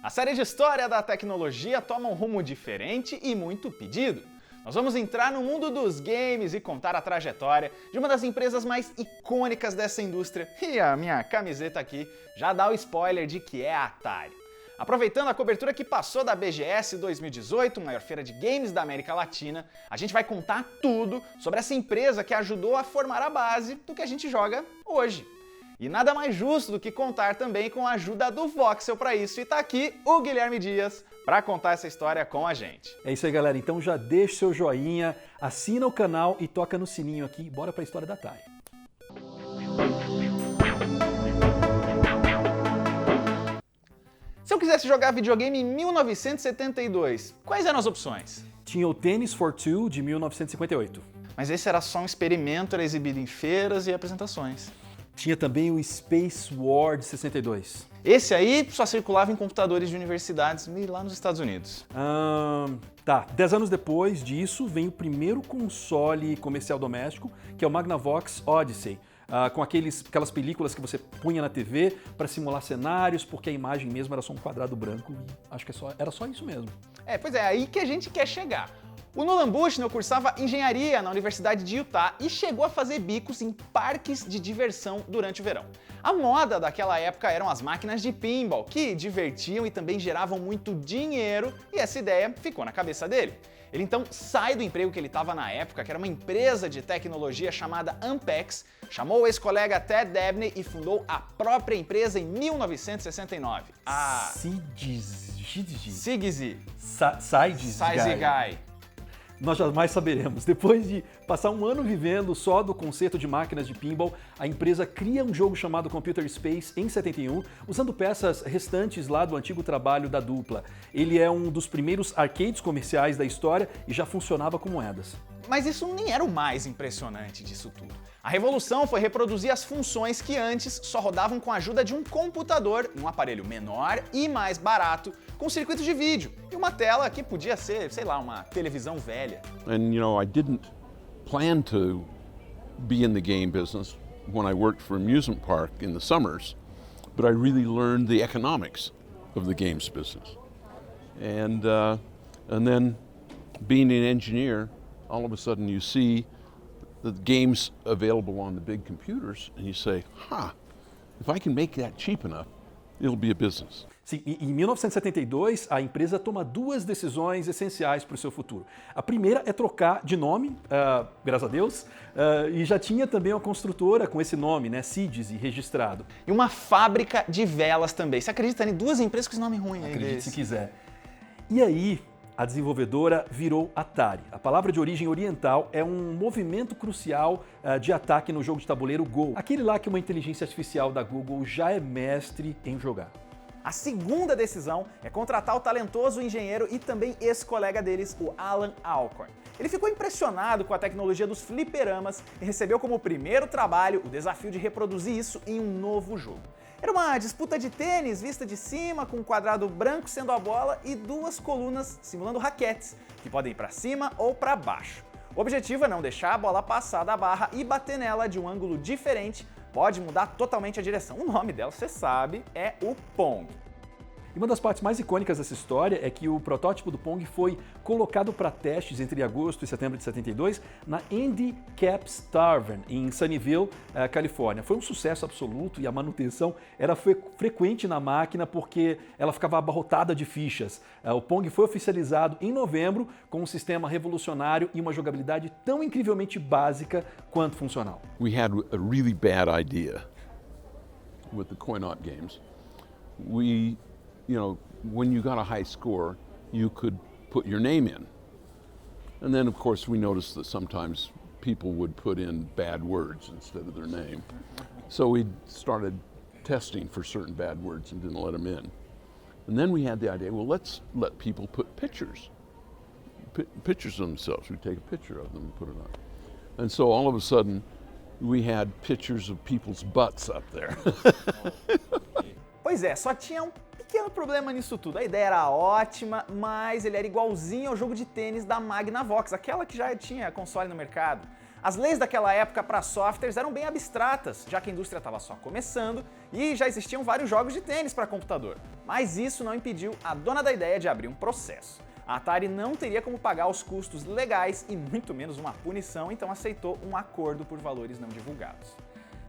A série de história da tecnologia toma um rumo diferente e muito pedido. Nós vamos entrar no mundo dos games e contar a trajetória de uma das empresas mais icônicas dessa indústria. E a minha camiseta aqui já dá o spoiler de que é a Atari. Aproveitando a cobertura que passou da BGS 2018, maior feira de games da América Latina, a gente vai contar tudo sobre essa empresa que ajudou a formar a base do que a gente joga hoje. E nada mais justo do que contar também com a ajuda do Voxel para isso. E tá aqui o Guilherme Dias para contar essa história com a gente. É isso aí, galera. Então já deixa seu joinha, assina o canal e toca no sininho aqui. Bora para a história da Atari. Se eu quisesse jogar videogame em 1972, quais eram as opções? Tinha o Tennis for Two de 1958. Mas esse era só um experimento, era exibido em feiras e apresentações. Tinha também o Space War de 62. Esse aí só circulava em computadores de universidades e lá nos Estados Unidos. Tá, 10 anos depois disso vem o primeiro console comercial doméstico, que é o Magnavox Odyssey. Com aquelas películas que você punha na TV para simular cenários, porque a imagem mesmo era só um quadrado branco. E acho que era só isso mesmo. Pois é, aí que a gente quer chegar. O Nolan Bushnell cursava engenharia na Universidade de Utah e chegou a fazer bicos em parques de diversão durante o verão. A moda daquela época eram as máquinas de pinball, que divertiam e também geravam muito dinheiro, e essa ideia ficou na cabeça dele. Ele então sai do emprego que ele estava na época, que era uma empresa de tecnologia chamada Ampex, chamou o ex-colega Ted Dabney e fundou a própria empresa em 1969. A Sigsy Guy. Nós jamais saberemos. Depois de passar um ano vivendo só do concerto de máquinas de pinball, a empresa cria um jogo chamado Computer Space em 71, usando peças restantes lá do antigo trabalho da dupla. Ele é um dos primeiros arcades comerciais da história e já funcionava com moedas. Mas isso nem era o mais impressionante disso tudo. A revolução foi reproduzir as funções que antes só rodavam com a ajuda de um computador, um aparelho menor e mais barato, com circuito de vídeo e uma tela que podia ser, sei lá, uma televisão velha. And I didn't plan to be in the game business when I worked for amusement park in the summers, but I really learned the economics of the games business. And then being an engineer, all of a sudden you see the games available on the big computers and you say, if I can make that cheap enough, it'll be a business. Sim, e em 1972, a empresa toma duas decisões essenciais para o seu futuro. A primeira é trocar de nome, graças a Deus, e já tinha também uma construtora com esse nome, né, Sigsy, registrado. E uma fábrica de velas também. Você acredita em duas empresas com esse nome ruim aí? Acredite se quiser. E aí, a desenvolvedora virou Atari. A palavra de origem oriental é um movimento crucial de ataque no jogo de tabuleiro Go. Aquele lá que uma inteligência artificial da Google já é mestre em jogar. A segunda decisão é contratar o talentoso engenheiro e também ex-colega deles, o Alan Alcorn. Ele ficou impressionado com a tecnologia dos fliperamas e recebeu como primeiro trabalho o desafio de reproduzir isso em um novo jogo. Era uma disputa de tênis vista de cima, com um quadrado branco sendo a bola e duas colunas simulando raquetes, que podem ir para cima ou para baixo. O objetivo é não deixar a bola passar da barra e bater nela de um ângulo diferente, pode mudar totalmente a direção. O nome dela, você sabe, é o Pong. E uma das partes mais icônicas dessa história é que o protótipo do Pong foi colocado para testes entre agosto e setembro de 72 na Andy Capp's Tavern, em Sunnyvale, Califórnia. Foi um sucesso absoluto e a manutenção era frequente na máquina porque ela ficava abarrotada de fichas. O Pong foi oficializado em novembro com um sistema revolucionário e uma jogabilidade tão incrivelmente básica quanto funcional. We had a really bad idea with the coin-op games. When you got a high score, you could put your name in. And then, of course, we noticed that sometimes people would put in bad words instead of their name. So we started testing for certain bad words and didn't let them in. And then we had the idea, well, let's let people put pictures of themselves. We take a picture of them and put it on. And so all of a sudden, we had pictures of people's butts up there. Pois é, só tinha um pequeno problema nisso tudo. A ideia era ótima, mas ele era igualzinho ao jogo de tênis da Magnavox, aquela que já tinha console no mercado. As leis daquela época para softwares eram bem abstratas, já que a indústria estava só começando e já existiam vários jogos de tênis para computador. Mas isso não impediu a dona da ideia de abrir um processo. A Atari não teria como pagar os custos legais e muito menos uma punição, então aceitou um acordo por valores não divulgados.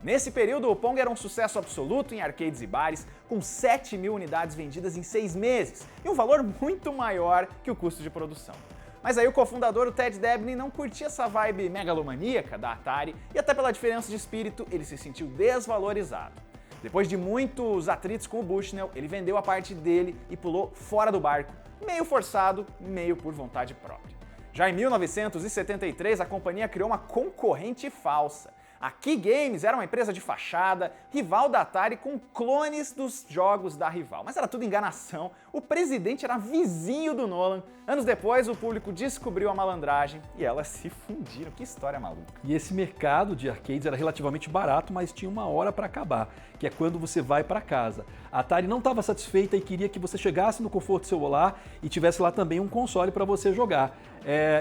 Nesse período, o Pong era um sucesso absoluto em arcades e bares, com 7.000 unidades vendidas em 6 meses, e um valor muito maior que o custo de produção. Mas aí o cofundador, o Ted Dabney, não curtia essa vibe megalomaníaca da Atari, e até pela diferença de espírito, ele se sentiu desvalorizado. Depois de muitos atritos com o Bushnell, ele vendeu a parte dele e pulou fora do barco, meio forçado, meio por vontade própria. Já em 1973, a companhia criou uma concorrente falsa. A Key Games era uma empresa de fachada, rival da Atari com clones dos jogos da rival. Mas era tudo enganação, o presidente era vizinho do Nolan. Anos depois, o público descobriu a malandragem e elas se fundiram. Que história maluca. E esse mercado de arcades era relativamente barato, mas tinha uma hora para acabar, que é quando você vai para casa. A Atari não estava satisfeita e queria que você chegasse no conforto do seu lar e tivesse lá também um console para você jogar.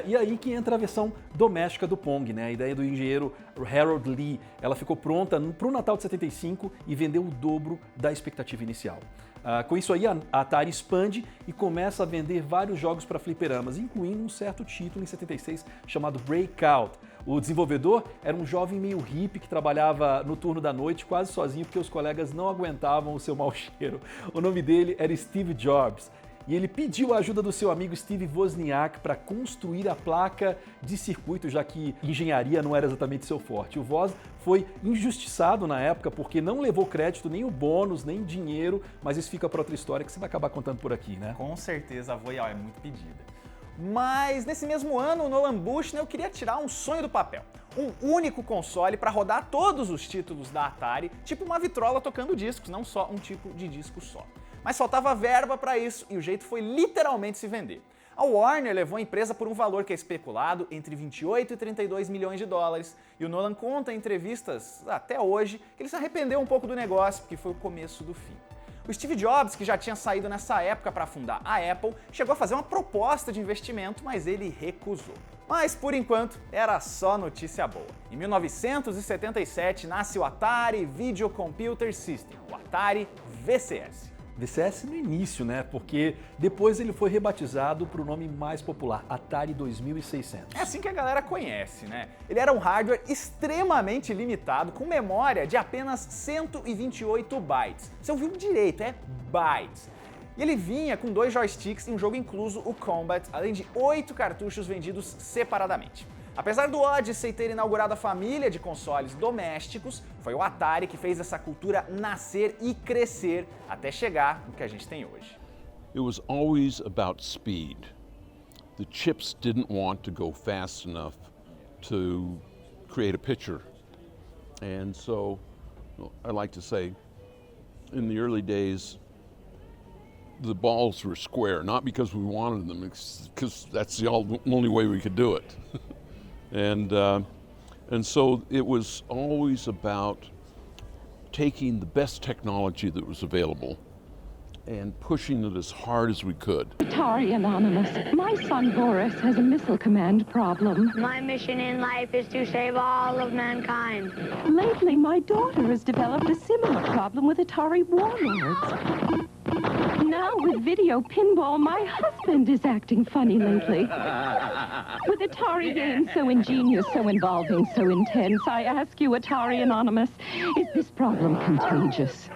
E aí que entra a versão doméstica do Pong, né? A ideia do engenheiro Harold Lee. Ela ficou pronta para o Natal de 75 e vendeu o dobro da expectativa inicial. Com isso aí, a Atari expande e começa a vender vários jogos para fliperamas, incluindo um certo título em 76 chamado Breakout. O desenvolvedor era um jovem meio hippie que trabalhava no turno da noite quase sozinho porque os colegas não aguentavam o seu mau cheiro. O nome dele era Steve Jobs. E ele pediu a ajuda do seu amigo Steve Wozniak para construir a placa de circuito, já que engenharia não era exatamente seu forte. O Woz foi injustiçado na época porque não levou crédito, nem o bônus, nem dinheiro, mas isso fica para outra história que você vai acabar contando por aqui, né? Com certeza a Voyal é muito pedida. Mas nesse mesmo ano, o Nolan Bushnell queria tirar um sonho do papel. Um único console para rodar todos os títulos da Atari, tipo uma vitrola tocando discos, não só um tipo de disco só. Mas faltava verba para isso e o jeito foi literalmente se vender. A Warner levou a empresa por um valor que é especulado entre 28 e 32 milhões de dólares, e o Nolan conta em entrevistas até hoje que ele se arrependeu um pouco do negócio, porque foi o começo do fim. O Steve Jobs, que já tinha saído nessa época para fundar a Apple, chegou a fazer uma proposta de investimento, mas ele recusou. Mas, por enquanto, era só notícia boa. Em 1977 nasce o Atari Video Computer System, o Atari VCS. VCS no início, né? Porque depois ele foi rebatizado para o nome mais popular, Atari 2600. É assim que a galera conhece, né? Ele era um hardware extremamente limitado, com memória de apenas 128 bytes. Você ouviu direito, é bytes. E ele vinha com 2 joysticks e um jogo incluso, o Combat, além de 8 cartuchos vendidos separadamente. Apesar do Odyssey ter inaugurado a família de consoles domésticos, foi o Atari que fez essa cultura nascer e crescer até chegar no que a gente tem hoje. It was always about speed. The chips didn't want to go fast enough to create a picture. And so, I like to say, in the early days, the balls were square, not because we wanted them, because that's the only way we could do it. And so it was always about taking the best technology that was available and pushing it as hard as we could. Atari Anonymous, my son Boris has a missile command problem. My mission in life is to save all of mankind. Lately, my daughter has developed a similar problem with Atari warlords. Now with video pinball, my husband is acting funny lately. With Atari games so ingenious, so involving, so intense, I ask you, Atari Anonymous, is this problem contagious?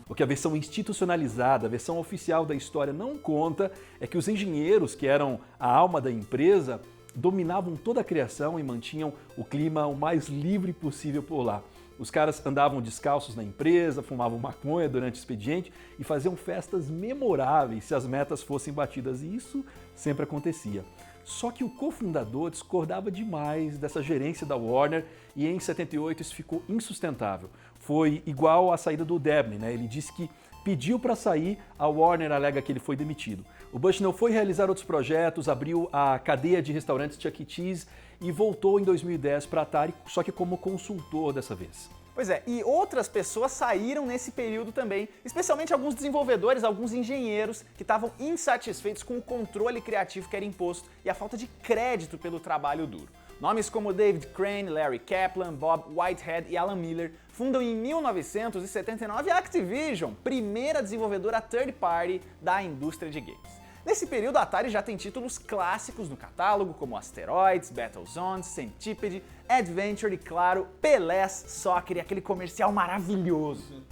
O que a versão institucionalizada, a versão oficial da história não conta é que os engenheiros, que eram a alma da empresa, dominavam toda a criação e mantinham o clima o mais livre possível por lá. Os caras andavam descalços na empresa, fumavam maconha durante o expediente e faziam festas memoráveis se as metas fossem batidas, e isso sempre acontecia. Só que o cofundador discordava demais dessa gerência da Warner e em 78 isso ficou insustentável. Foi igual à saída do Dabney, né? Ele disse que pediu para sair, a Warner alega que ele foi demitido. O Bushnell foi realizar outros projetos, abriu a cadeia de restaurantes Chuck E. Cheese e voltou em 2010 para a Atari, só que como consultor dessa vez. Pois é, e outras pessoas saíram nesse período também, especialmente alguns desenvolvedores, alguns engenheiros que estavam insatisfeitos com o controle criativo que era imposto e a falta de crédito pelo trabalho duro. Nomes como David Crane, Larry Kaplan, Bob Whitehead e Alan Miller fundam em 1979 a Activision, primeira desenvolvedora third party da indústria de games. Nesse período, a Atari já tem títulos clássicos no catálogo, como Asteroids, Battlezone, Centipede, Adventure e, claro, Pelés Soccer e aquele comercial maravilhoso.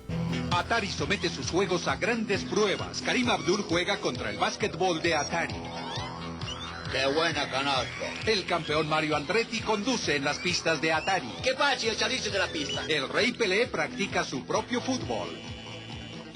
Atari somete sus juegos a grandes pruebas. Karim Abdul juega contra el básquetbol de Atari. ¡Qué buena canasta! El campeón Mario Andretti conduce en las pistas de Atari. ¡Qué fácil el salirse de la pista! El rey Pelé practica su propio fútbol.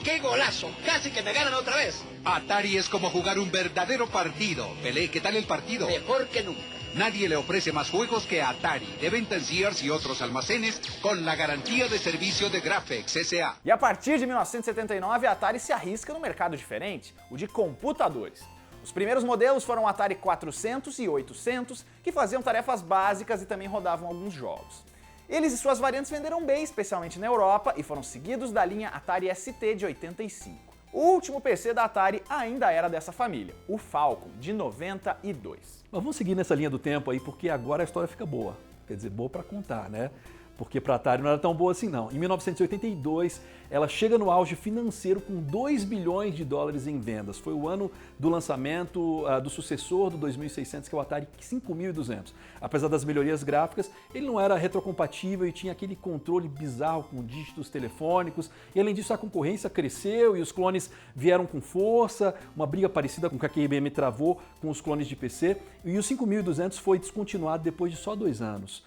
¡Qué golazo! ¡Casi que me ganan otra vez! Atari es como jugar un verdadero partido. Pelé, ¿qué tal el partido? Mejor que nunca. Nadie le ofrece más juegos que Atari, de venta en Sears y otros almacenes, con la garantía de servicio de Graphics S.A. E a partir de 1979, a Atari se arrisca no mercado diferente, o de computadores. Os primeiros modelos foram o Atari 400 e 800, que faziam tarefas básicas e também rodavam alguns jogos. Eles e suas variantes venderam bem, especialmente na Europa, e foram seguidos da linha Atari ST de 85. O último PC da Atari ainda era dessa família, o Falcon, de 92. Mas vamos seguir nessa linha do tempo aí, porque agora a história fica boa. Quer dizer, boa para contar, né? Porque para a Atari não era tão boa assim não. Em 1982, ela chega no auge financeiro com 2 bilhões de dólares em vendas. Foi o ano do lançamento do sucessor do 2600, que é o Atari 5200. Apesar das melhorias gráficas, ele não era retrocompatível e tinha aquele controle bizarro com dígitos telefônicos. E além disso, a concorrência cresceu e os clones vieram com força, uma briga parecida com o que a IBM travou com os clones de PC. E o 5200 foi descontinuado depois de só 2 anos.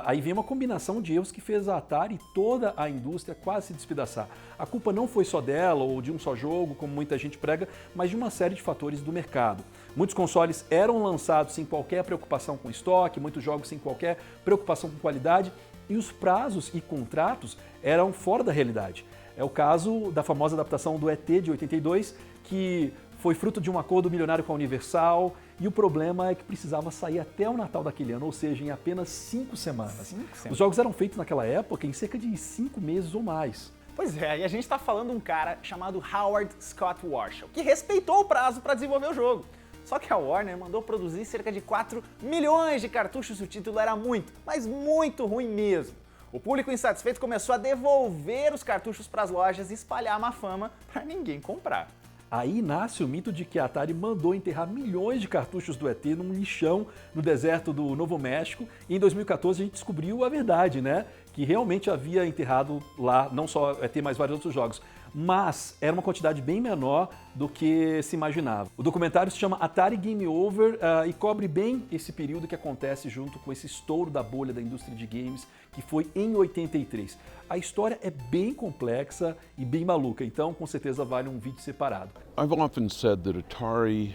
Aí vem uma combinação de erros que fez a Atari e toda a indústria quase se despedaçar. A culpa não foi só dela ou de um só jogo, como muita gente prega, mas de uma série de fatores do mercado. Muitos consoles eram lançados sem qualquer preocupação com estoque, muitos jogos sem qualquer preocupação com qualidade, e os prazos e contratos eram fora da realidade. É o caso da famosa adaptação do ET de 82, que foi fruto de um acordo milionário com a Universal, e o problema é que precisava sair até o Natal daquele ano, ou seja, em apenas 5 semanas. Os jogos eram feitos naquela época em cerca de 5 meses ou mais. Pois é, e a gente está falando de um cara chamado Howard Scott Warshaw, que respeitou o prazo para desenvolver o jogo. Só que a Warner mandou produzir cerca de 4 milhões de cartuchos e o título era muito, mas muito ruim mesmo. O público insatisfeito começou a devolver os cartuchos para as lojas e espalhar a má fama para ninguém comprar. Aí nasce o mito de que a Atari mandou enterrar milhões de cartuchos do ET num lixão no deserto do Novo México, e em 2014 a gente descobriu a verdade, né? Que realmente havia enterrado lá não só o ET, mas vários outros jogos. Mas era uma quantidade bem menor do que se imaginava. O documentário se chama Atari Game Over e cobre bem esse período que acontece junto com esse estouro da bolha da indústria de games, que foi em 83. A história é bem complexa e bem maluca, então com certeza vale um vídeo separado. I've often said that Atari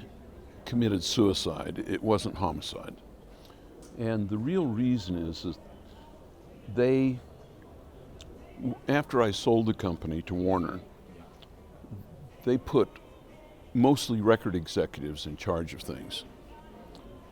committed suicide. It wasn't homicide. And the real reason is that they, after I sold the company to Warner, they put mostly record executives in charge of things.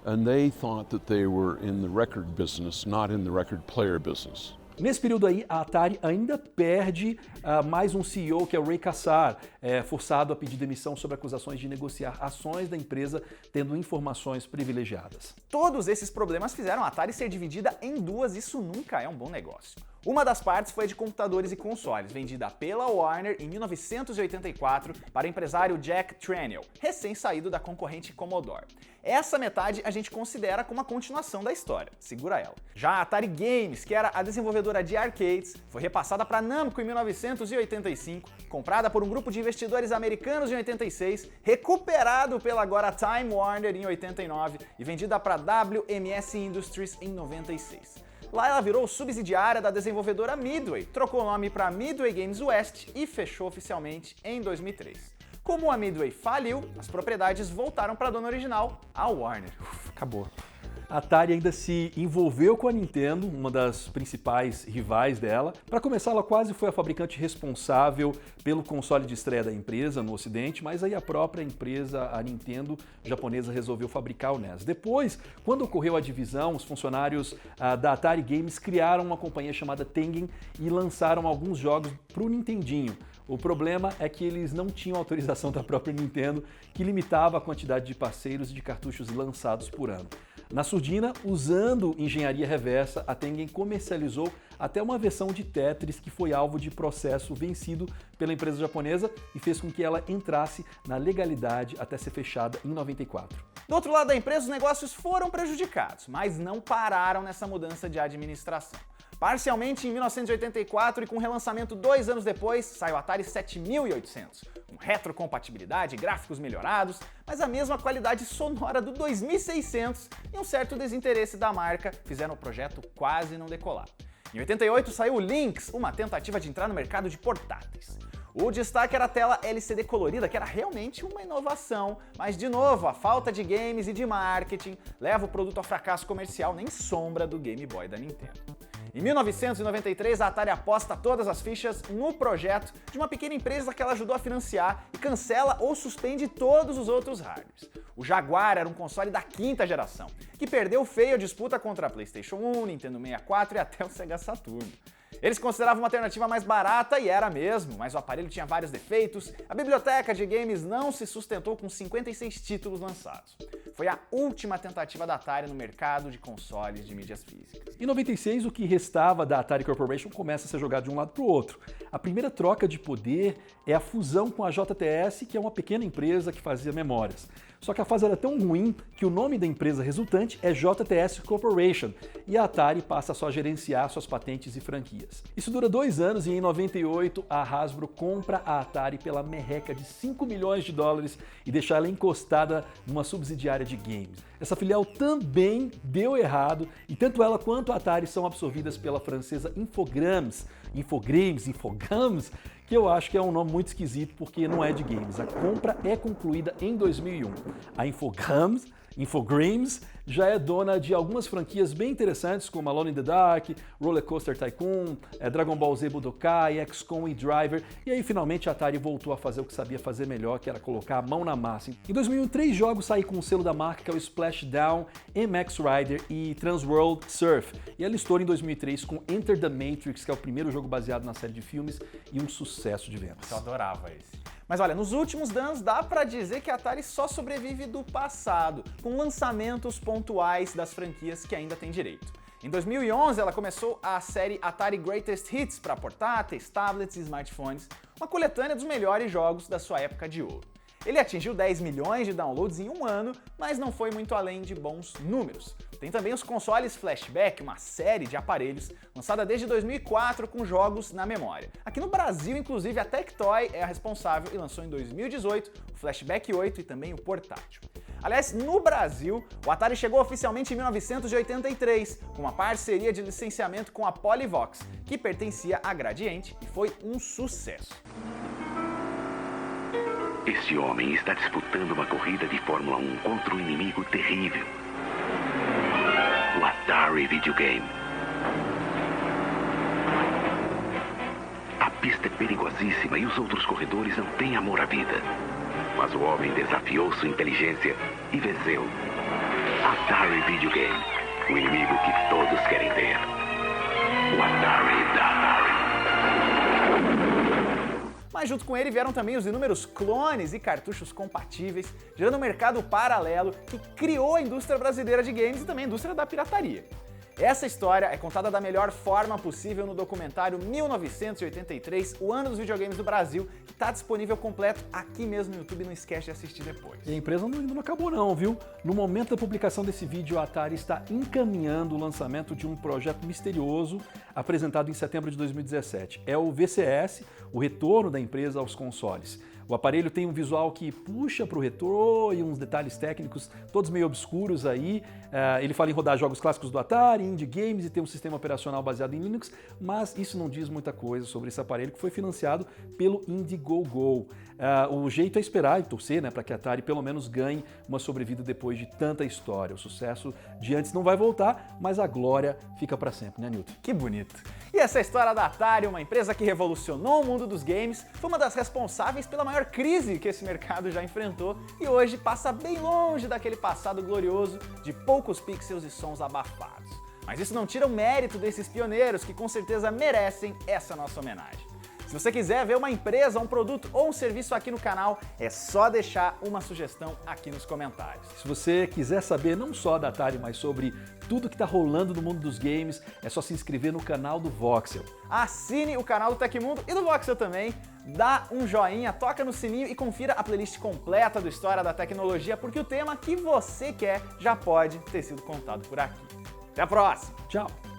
And they thought that they were in the record business, not in the record player business. Nesse período aí, a Atari ainda perde mais um CEO, que é o Ray Kassar, forçado a pedir demissão sob acusações de negociar ações da empresa tendo informações privilegiadas. Todos esses problemas fizeram a Atari ser dividida em duas, isso nunca é um bom negócio. Uma das partes foi a de computadores e consoles, vendida pela Warner em 1984 para o empresário Jack Tramiel, recém-saído da concorrente Commodore. Essa metade a gente considera como a continuação da história, segura ela. Já a Atari Games, que era a desenvolvedora de arcades, foi repassada para Namco em 1985, comprada por um grupo de investidores americanos em 86, recuperado pela agora Time Warner em 89 e vendida para WMS Industries em 96. Lá ela virou subsidiária da desenvolvedora Midway, trocou o nome para Midway Games West e fechou oficialmente em 2003. Como a Midway faliu, as propriedades voltaram para a dona original, a Warner. Acabou. a Atari ainda se envolveu com a Nintendo, uma das principais rivais dela. Para começar, ela quase foi a fabricante responsável pelo console de estreia da empresa no Ocidente, mas aí a própria empresa, a Nintendo japonesa, resolveu fabricar o NES. Depois, quando ocorreu a divisão, os funcionários da Atari Games criaram uma companhia chamada Tengen e lançaram alguns jogos para o Nintendinho. O problema é que eles não tinham autorização da própria Nintendo, que limitava a quantidade de parceiros e de cartuchos lançados por ano. Na surdina, usando engenharia reversa, a Tengen comercializou até uma versão de Tetris que foi alvo de processo vencido pela empresa japonesa e fez com que ela entrasse na legalidade até ser fechada em 94. Do outro lado da empresa, os negócios foram prejudicados, mas não pararam nessa mudança de administração. Parcialmente em 1984 e com relançamento 2 anos depois, sai o Atari 7800, com retrocompatibilidade, gráficos melhorados, mas a mesma qualidade sonora do 2600 e um certo desinteresse da marca fizeram o projeto quase não decolar. Em 88 saiu o Lynx, uma tentativa de entrar no mercado de portáteis. O destaque era a tela LCD colorida, que era realmente uma inovação, mas de novo, a falta de games e de marketing leva o produto ao fracasso comercial, nem sombra do Game Boy da Nintendo. Em 1993, a Atari aposta todas as fichas no projeto de uma pequena empresa que ela ajudou a financiar e cancela ou suspende todos os outros hardwares. O Jaguar era um console da 5ª geração, que perdeu feio a disputa contra a PlayStation 1, Nintendo 64 e até o Sega Saturn. Eles consideravam uma alternativa mais barata e era mesmo, mas o aparelho tinha vários defeitos, a biblioteca de games não se sustentou com 56 títulos lançados. Foi a última tentativa da Atari no mercado de consoles de mídias físicas. Em 96, o que restava da Atari Corporation começa a ser jogado de um lado para o outro. A primeira troca de poder é a fusão com a JTS, que é uma pequena empresa que fazia memórias. Só que a fase era tão ruim que o nome da empresa resultante é JTS Corporation e a Atari passa só a gerenciar suas patentes e franquias. Isso dura 2 anos e em 98 a Hasbro compra a Atari pela merreca de $5 milhões e deixa ela encostada numa subsidiária de games. Essa filial também deu errado e tanto ela quanto a Atari são absorvidas pela francesa Infogrames, que eu acho que é um nome muito esquisito porque não é de games. A compra é concluída em 2001. A Infogrames já é dona de algumas franquias bem interessantes como Alone in the Dark, Roller Coaster Tycoon, Dragon Ball Z Budokai, XCOM e Driver, e aí finalmente a Atari voltou a fazer o que sabia fazer melhor, que era colocar a mão na massa. Em 2001, 3 jogos saíram com o selo da marca, que é o Splashdown, MX Rider e Transworld Surf, e ela estoura em 2003 com Enter the Matrix, que é o primeiro jogo baseado na série de filmes e um sucesso de vendas. Eu adorava esse. Mas olha, nos últimos anos dá pra dizer que a Atari só sobrevive do passado, com lançamentos pontuais das franquias que ainda tem direito. Em 2011 ela começou a série Atari Greatest Hits para portáteis, tablets e smartphones, uma coletânea dos melhores jogos da sua época de ouro. Ele atingiu 10 milhões de downloads em um ano, mas não foi muito além de bons números. Tem também os consoles Flashback, uma série de aparelhos lançada desde 2004 com jogos na memória. Aqui no Brasil, inclusive, a Tectoy é a responsável e lançou em 2018 o Flashback 8 e também o portátil. Aliás, no Brasil, o Atari chegou oficialmente em 1983, com uma parceria de licenciamento com a Polyvox, que pertencia à Gradiente e foi um sucesso. Esse homem está disputando uma corrida de Fórmula 1 contra um inimigo terrível. O Atari Videogame. A pista é perigosíssima e os outros corredores não têm amor à vida. Mas o homem desafiou sua inteligência e venceu. Atari Videogame. O inimigo que todos querem ter. O Atari da Atari. Mas junto com ele vieram também os inúmeros clones e cartuchos compatíveis, gerando um mercado paralelo que criou a indústria brasileira de games e também a indústria da pirataria. Essa história é contada da melhor forma possível no documentário 1983, o ano dos videogames do Brasil, que está disponível completo aqui mesmo no YouTube, não esquece de assistir depois. E a empresa ainda não acabou não, viu? No momento da publicação desse vídeo, a Atari está encaminhando o lançamento de um projeto misterioso apresentado em setembro de 2017. É o VCS, o retorno da empresa aos consoles. O aparelho tem um visual que puxa para o retrô e uns detalhes técnicos todos meio obscuros aí. Ele fala em rodar jogos clássicos do Atari, indie games e tem um sistema operacional baseado em Linux, mas isso não diz muita coisa sobre esse aparelho que foi financiado pelo Indiegogo. o jeito é esperar e torcer, né, para que a Atari pelo menos ganhe uma sobrevida depois de tanta história. O sucesso de antes não vai voltar, mas a glória fica para sempre, né, Newton? Que bonito. E essa história da Atari, uma empresa que revolucionou o mundo dos games, foi uma das responsáveis pela maior crise que esse mercado já enfrentou e hoje passa bem longe daquele passado glorioso de poucos pixels e sons abafados. Mas isso não tira o mérito desses pioneiros que com certeza merecem essa nossa homenagem. Se você quiser ver uma empresa, um produto ou um serviço aqui no canal, é só deixar uma sugestão aqui nos comentários. Se você quiser saber não só da Atari, mas sobre tudo que está rolando no mundo dos games, é só se inscrever no canal do Voxel. Assine o canal do Tecmundo e do Voxel também, dá um joinha, toca no sininho e confira a playlist completa do História da Tecnologia, porque o tema que você quer já pode ter sido contado por aqui. Até a próxima! Tchau!